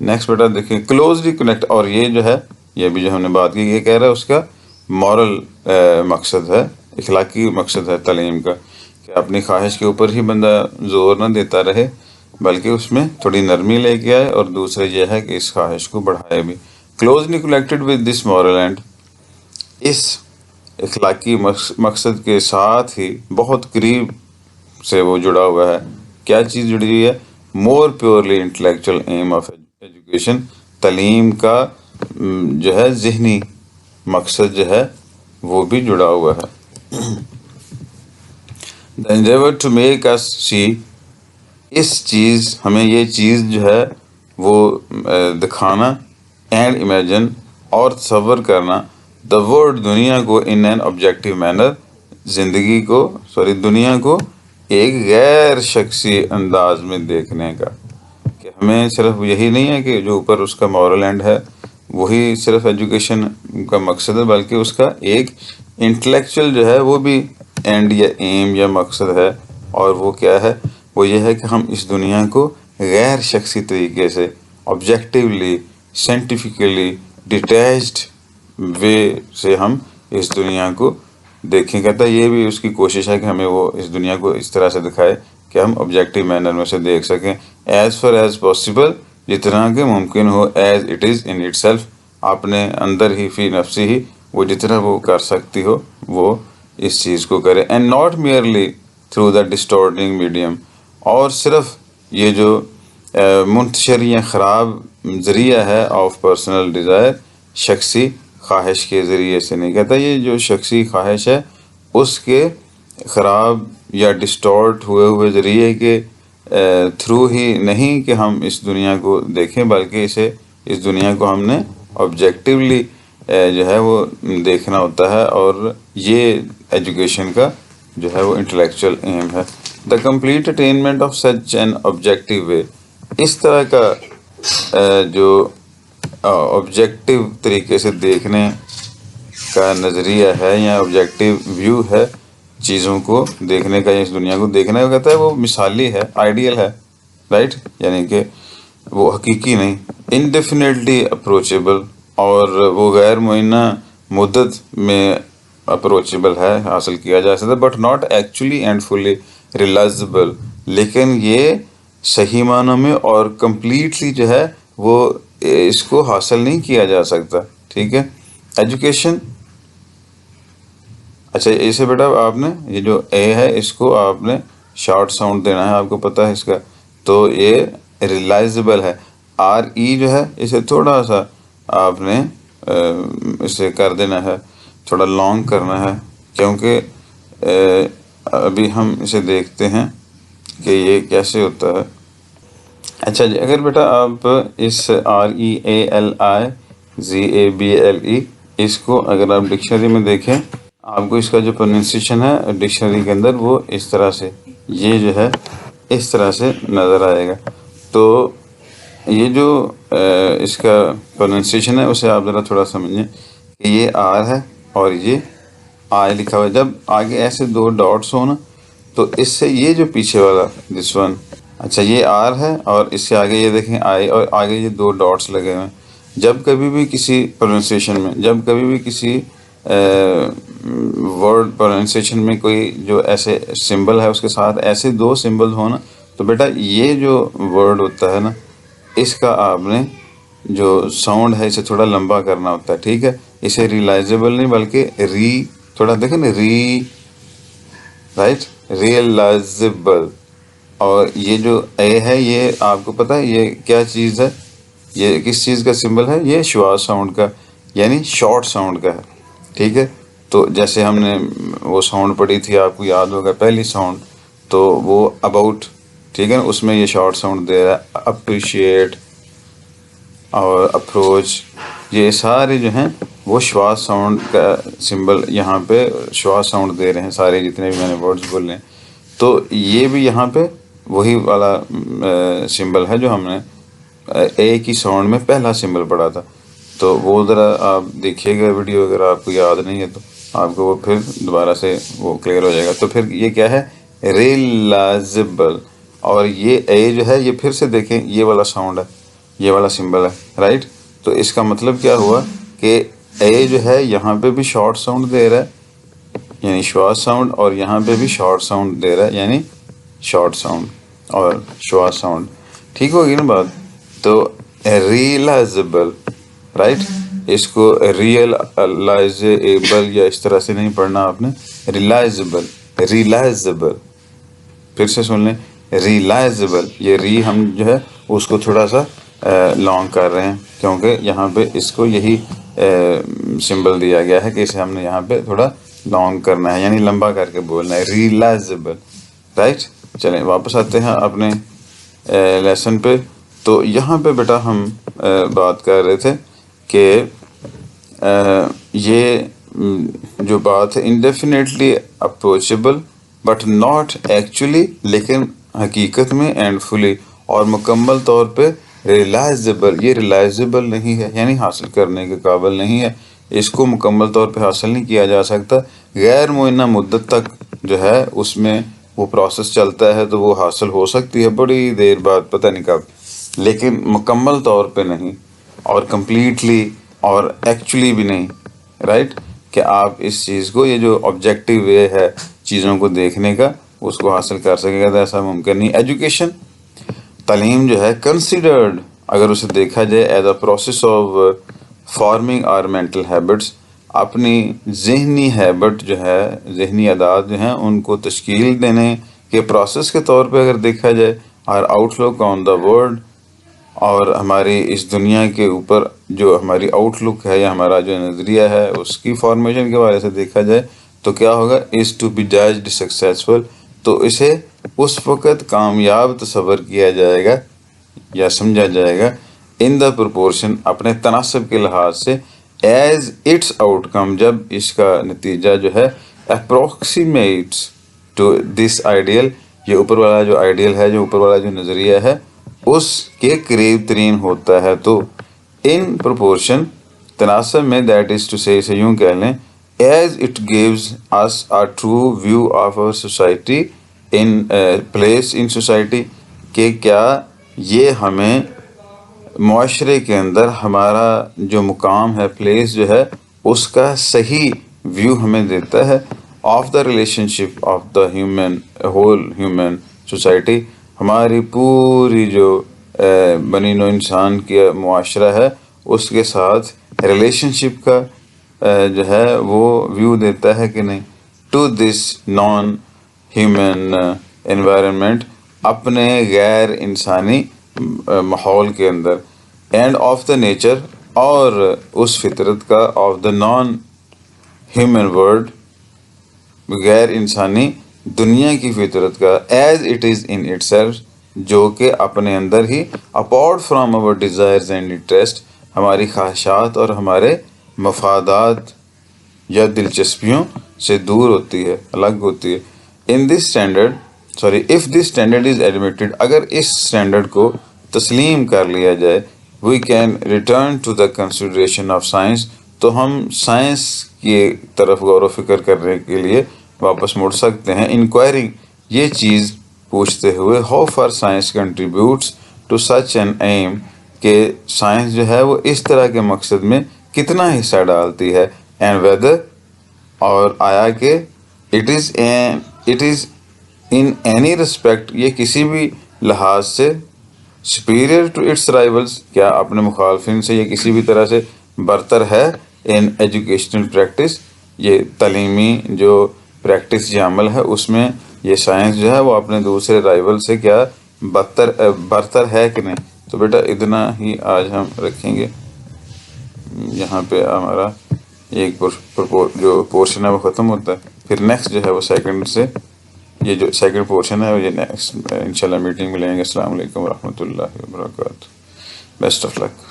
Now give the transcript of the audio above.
Next بیٹا دیکھیں closely connect, اور یہ جو ہے یہ بھی جو ہم نے بات کی، یہ کہہ رہا ہے اس کا مورل مقصد ہے، اخلاقی مقصد ہے تعلیم کا، کہ اپنی خواہش کے اوپر ہی بندہ زور نہ دیتا رہے بلکہ اس میں تھوڑی نرمی لے کے آئے، اور دوسرے یہ ہے کہ اس خواہش کو بڑھائے بھی. Closely connected with this moral end, اس اخلاقی مقصد کے ساتھ ہی بہت قریب سے وہ جڑا ہوا ہے. کیا چیز جڑی ہوئی ہے؟ More purely intellectual aim of education, تعلیم کا جو ہے ذہنی مقصد جو ہے وہ بھی جڑا ہوا ہے. The endeavor to make us see، اس چیز ہمیں یہ چیز جو ہے وہ دکھانا، اینڈ امیجن اور تصور کرنا، دا ورلڈ دنیا کو ان این آبجیکٹیو مینر، زندگی کو دنیا کو ایک غیر شخصی انداز میں دیکھنے کا، کہ ہمیں صرف یہی نہیں ہے کہ جو اوپر اس کا مورل اینڈ ہے وہی صرف ایجوکیشن کا مقصد ہے، بلکہ اس کا ایک انٹلیکچوئل جو ہے وہ بھی اینڈ یا ایم یا مقصد ہے. اور وہ کیا ہے؟ وہ یہ ہے کہ ہم اس دنیا کو غیر شخصی طریقے سے، آبجیکٹیولی، سائنٹیفکلی ڈیٹیچڈ وے سے ہم اس دنیا کو دیکھیں. کہتا ہے یہ بھی اس کی کوشش ہے کہ ہمیں وہ اس دنیا کو اس طرح سے دکھائے کہ ہم آبجیکٹیو مینر میں سے دیکھ سکیں، ایز فار ایز پاسبل، جتنا کہ ممکن ہو، as it is in itself, اپنے اندر ہی، فی نفسی ہی، وہ جتنا وہ کر سکتی ہو وہ اس چیز کو کرے. And not merely through the distorting medium, اور صرف یہ جو منتشر یا خراب ذریعہ ہے آف پرسنل ڈیزائر، شخصی خواہش کے ذریعے سے نہیں. کہتا یہ جو شخصی خواہش ہے اس کے خراب یا ڈسٹورٹ ہوئے ذریعے کے تھرو ہی نہیں کہ ہم اس دنیا کو دیکھیں، بلکہ اس دنیا کو ہم نے آبجیکٹیولی جو ہے وہ دیکھنا ہوتا ہے. اور یہ ایجوکیشن کا جو ہے وہ انٹلیکچوئل ایم ہے. The complete attainment of such an objective way, اس طرح کا جو آبجیکٹیو طریقے سے دیکھنے کا نظریہ ہے یا آبجیکٹیو ویو ہے چیزوں کو دیکھنے کا، یا اس دنیا کو دیکھنے کا، کہتا ہے وہ مثالی ہے، آئیڈیل ہے، رائٹ، یعنی کہ وہ حقیقی نہیں. انڈیفینیٹلی اپروچیبل، اور وہ غیر معینہ مدت میں اپروچیبل ہے، حاصل کیا جا سکتا ہے، but not actually and fully realisable, لیکن یہ صحیح معنوں میں اور کمپلیٹلی جو ہے وہ اس کو حاصل نہیں کیا جا سکتا. ٹھیک ہے. ایجوکیشن، اچھا اسے بیٹا آپ نے یہ جو اے ہے اس کو آپ نے شارٹ ساؤنڈ دینا ہے، آپ کو پتہ ہے اس کا، تو یہ ریلائزبل ہے. آر ای جو ہے اسے تھوڑا سا آپ نے اسے کر دینا ہے، تھوڑا لانگ کرنا ہے، کیونکہ ابھی ہم اسے دیکھتے ہیں کہ یہ کیسے ہوتا ہے. اچھا جی، اگر بیٹا آپ اس R E A L I Z A B L E اس کو اگر آپ ڈکشنری میں دیکھیں، آپ کو اس کا جو پروننسیشن ہے ڈکشنری کے اندر وہ اس طرح سے، یہ جو ہے اس طرح سے نظر آئے گا. تو یہ جو اس کا پروننسیشن ہے اسے آپ ذرا تھوڑا سمجھیں کہ یہ آر ہے اور یہ آئی لکھا ہوا ہے. جب آگے ایسے دو ڈاٹس ہو نا تو اس سے یہ جو پیچھے والا دس ون، اچھا یہ آر ہے اور اس سے آگے یہ دیکھیں آئی، اور آگے یہ دو ڈاٹس لگے ہوئے ہیں. جب کبھی بھی کسی پروننسیشن میں، جب کبھی بھی کسی ورڈ پروننسیشن میں کوئی جو ایسے سمبل ہے اس کے ساتھ ایسے دو سمبل ہو نا، تو بیٹا یہ جو ورڈ ہوتا ہے نا اس کا آپ نے جو ساؤنڈ ہے اسے تھوڑا لمبا کرنا ہوتا ہے. ٹھیک ہے. اسے ریلائزبل نہیں بلکہ تھوڑا دیکھیں نا، رائٹ، ریئلائزبل. اور یہ جو اے ہے یہ آپ کو پتہ ہے یہ کیا چیز ہے، یہ کس چیز کا سمبل ہے؟ یہ شواز ساؤنڈ کا، یعنی شارٹ ساؤنڈ کا ہے. ٹھیک ہے. تو جیسے ہم نے وہ ساؤنڈ پڑھی تھی، آپ کو یاد ہوگا پہلی ساؤنڈ، تو وہ اباؤٹ، ٹھیک ہے، اس میں یہ شارٹ ساؤنڈ دے رہا ہے. اپریشیٹ اور اپروچ، یہ سارے جو ہیں وہ شواز ساؤنڈ کا سمبل یہاں پہ شواز ساؤنڈ دے رہے ہیں، سارے جتنے بھی میں نے ورڈز بولے ہیں. تو یہ بھی یہاں پہ وہی والا سمبل ہے جو ہم نے اے کی ساؤنڈ میں پہلا سمبل پڑھا تھا. تو وہ ذرا آپ دیکھیے گا ویڈیو، اگر آپ کو یاد نہیں ہے تو آپ کو وہ پھر دوبارہ سے وہ کلیئر ہو جائے گا. تو پھر یہ کیا ہے؟ ریلائزبل. اور یہ اے جو ہے یہ پھر سے دیکھیں یہ والا ساؤنڈ ہے، یہ والا سمبل ہے رائٹ. تو اس کا مطلب کیا ہوا کہ اے جو ہے یہاں پہ بھی شارٹ ساؤنڈ دے رہا ہے یعنی شواز ساؤنڈ, اور یہاں پہ بھی شارٹ ساؤنڈ دے رہا ہے یعنی شارٹ ساؤنڈ اور شواز ساؤنڈ. ٹھیک ہوگی نا بات. تو ریئلائزیبل رائٹ, اس کو ریئلائزیبل یا اس طرح سے نہیں پڑھنا آپ نے, ریلائزیبل. ریلائزیبل پھر سے سن لیں, ریلائزیبل. یہ ری ہم جو ہے اس کو تھوڑا سا لانگ کر رہے ہیں کیونکہ یہاں پہ اس کو یہی سمبل دیا گیا ہے کہ اسے ہم نے یہاں پہ تھوڑا لانگ کرنا ہے یعنی لمبا کر کے بولنا ہے, ریلائزیبل رائٹ. چلیں واپس آتے ہیں اپنے لیسن پہ. تو یہاں پہ بیٹا ہم بات کر رہے تھے کہ یہ جو بات ہے indefinitely approachable but not actually, لیکن حقیقت میں اینڈ فلی اور مکمل طور پہ ریلائزیبل, یہ ریلائزیبل نہیں ہے یعنی حاصل کرنے کے قابل نہیں ہے. اس کو مکمل طور پہ حاصل نہیں کیا جا سکتا. غیر معینہ مدت تک جو ہے اس میں وہ پروسیس چلتا ہے تو وہ حاصل ہو سکتی ہے بڑی دیر بعد, پتہ نہیں کب, لیکن مکمل طور پہ نہیں اور کمپلیٹلی اور ایکچولی بھی نہیں رائٹ. کہ آپ اس چیز کو, یہ جو آبجیکٹیو وے ہے چیزوں کو دیکھنے کا, اس کو حاصل کر سکے گا تو ایسا ممکن نہیں. ایجوکیشن تعلیم جو ہے کنسیڈرڈ اگر اسے دیکھا جائے as a process of forming our mental habits, اپنی ذہنی ہیبٹ جو ہے, ذہنی عادات جو ہیں ان کو تشکیل دینے کے پروسیس کے طور پہ اگر دیکھا جائے, our outlook on the world, اور ہماری اس دنیا کے اوپر جو ہماری آؤٹ لک ہے یا ہمارا جو نظریہ ہے اس کی فارمیشن کے بارے سے دیکھا جائے تو کیا ہوگا, از ٹو بی ججڈ سکسیزفل. تو اسے اس وقت کامیاب تصور کیا جائے گا یا سمجھا جائے گا ان دا پروپورشن, اپنے تناسب کے لحاظ سے, ایز اٹس آؤٹ کم, جب اس کا نتیجہ جو ہے اپروکسیمیٹس ٹو دس آئیڈیل, یہ اوپر والا جو آئیڈیل ہے, جو اوپر والا جو نظریہ ہے اس کے قریب ترین ہوتا ہے. تو ان پروپورشن تناسب میں, دیٹ از ٹو سے اسے یوں کہہ لیں, as it gives us a true view of our society in place in society, کہ کیا یہ ہمیں معاشرے کے اندر ہمارا جو مقام ہے, پلیس جو ہے, اس کا صحیح ویو ہمیں دیتا ہے of the relation ship of the human, whole human society, ہماری پوری جو بنی نوع انسان کی معاشرہ ہے اس کے ساتھ ریلیشن شپ کا جو ہے وہ ویو دیتا ہے کہ نہیں. To this non human environment, اپنے غیر انسانی ماحول کے اندر, اینڈ آف دا نیچر, اور اس فطرت کا, of the non human world, غیر انسانی دنیا کی فطرت کا, as it is in itself, جو کہ اپنے اندر ہی, apart from our desires and interest, ہماری خواہشات اور ہمارے مفادات یا دلچسپیوں سے دور ہوتی ہے, الگ ہوتی ہے. In this standard if this standard is admitted, اگر اس اسٹینڈرڈ کو تسلیم کر لیا جائے, we can return to the consideration of science, تو ہم سائنس کی طرف غور و فکر کرنے کے لیے واپس مڑ سکتے ہیں. انکوائرنگ, یہ چیز پوچھتے ہوئے, how far science contributes to such an aim, کہ سائنس جو ہے وہ اس طرح کے مقصد میں کتنا حصہ ڈالتی ہے, and whether, اور آیا کہ it is in any respect, یہ کسی بھی لحاظ سے superior to its rivals, کیا اپنے مخالفین سے یہ کسی بھی طرح سے برتر ہے, in educational practice, یہ تعلیمی جو پریکٹس یا عمل ہے اس میں یہ سائنس جو ہے وہ اپنے دوسرے رائیول سے کیا برتر ہے کہ نہیں. تو بیٹا اتنا ہی آج ہم رکھیں گے, یہاں پہ ہمارا ایک جو پورشن ہے وہ ختم ہوتا ہے. پھر نیکسٹ جو ہے وہ سیکنڈ سے, یہ جو سیکنڈ پورشن ہے یہ نیکسٹ انشاءاللہ میٹنگ میں لیں گے. السلام علیکم ورحمۃ اللہ وبرکاتہ. Best of look.